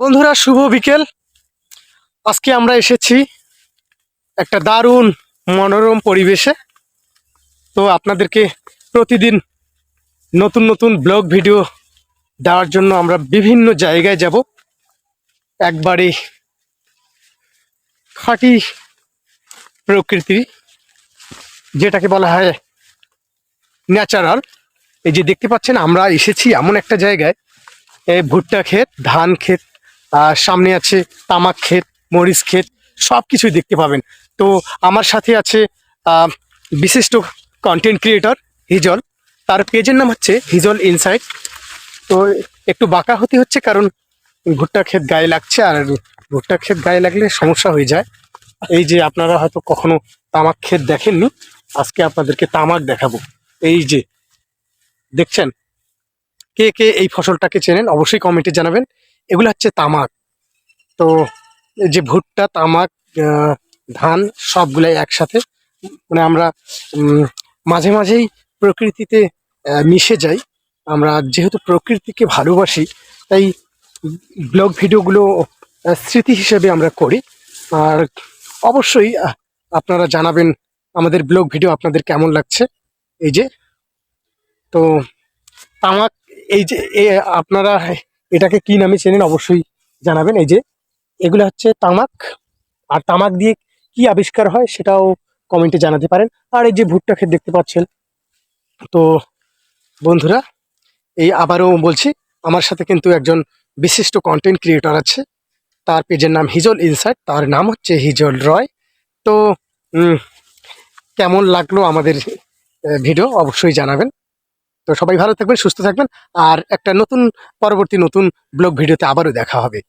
বন্ধুরা, শুভ বিকেল। আজকে আমরা এসেছি একটা দারুণ মনোরম পরিবেশে। তো আপনাদেরকে প্রতিদিন নতুন নতুন ব্লগ ভিডিও দেওয়ার জন্য আমরা বিভিন্ন জায়গায় যাব। একবারে খাঁটি প্রকৃতি, যেটাকে বলা হয় ন্যাচারাল। এই যে দেখতে পাচ্ছেন, আমরা এসেছি এমন একটা জায়গায়, ভুট্টা ক্ষেত, ধান ক্ষেত, আর সামনে আছে তামাক ক্ষেত, মরিচ ক্ষেত, সব কিছুই দেখতে পাবেন। তো আমার সাথে আছে বিশিষ্ট কন্টেন্ট ক্রিয়েটর হিজল। তার পেজের নাম হচ্ছে হিজল ইনসাইট। তো একটু বাঁকা হতে হচ্ছে, কারণ ভুট্টা ক্ষেত গায়ে লাগছে, আর ভুট্টা ক্ষেত গায়ে লাগলে সমস্যা হয়ে যায়। এই যে আপনারা হয়তো কখনো তামাক ক্ষেত দেখেননি, আজকে আপনাদেরকে তামাক দেখাবো। এই যে দেখছেন, কে কে এই ফসলটাকে চেনেন অবশ্যই কমেন্টে জানাবেন। এগুলো হচ্ছে তামাক। তো এই যে ভুট্টা, তামাক, ধান সবগুলাই একসাথে, মানে আমরা মাঝে মাঝেই প্রকৃতিতে মিশে যাই। আমরা যেহেতু প্রকৃতিকে ভালোবাসি, তাই ব্লগ ভিডিওগুলো স্মৃতি হিসেবে আমরা করি। আর অবশ্যই আপনারা জানাবেন আমাদের ব্লগ ভিডিও আপনাদের কেমন লাগছে। এই যে, তো তামাক, এই যে আপনারা এটাকে কি নামে চেনেন অবশ্যই জানাবেন। এই যে এগুলো হচ্ছে তামাক, আর তামাক দিয়ে কি আবিষ্কার হয় সেটাও কমেন্টে জানাতে পারেন। আর এই যে ভুট্টা ক্ষেত দেখতে পাচ্ছেন। তো বন্ধুরা, এই আবারও বলছি, আমার সাথে কিন্তু একজন বিশিষ্ট কন্টেন্ট ক্রিয়েটর আছে। তার পেজের নাম হিজল ইনসাইট, তার নাম হচ্ছে হিজল রয়। তো কেমন লাগলো আমাদের ভিডিও অবশ্যই জানাবেন। তো সবাই ভালো থাকবেন, সুস্থ থাকবেন, আর একটা পরবর্তী নতুন ব্লগ ভিডিওতে আবারও দেখা হবে।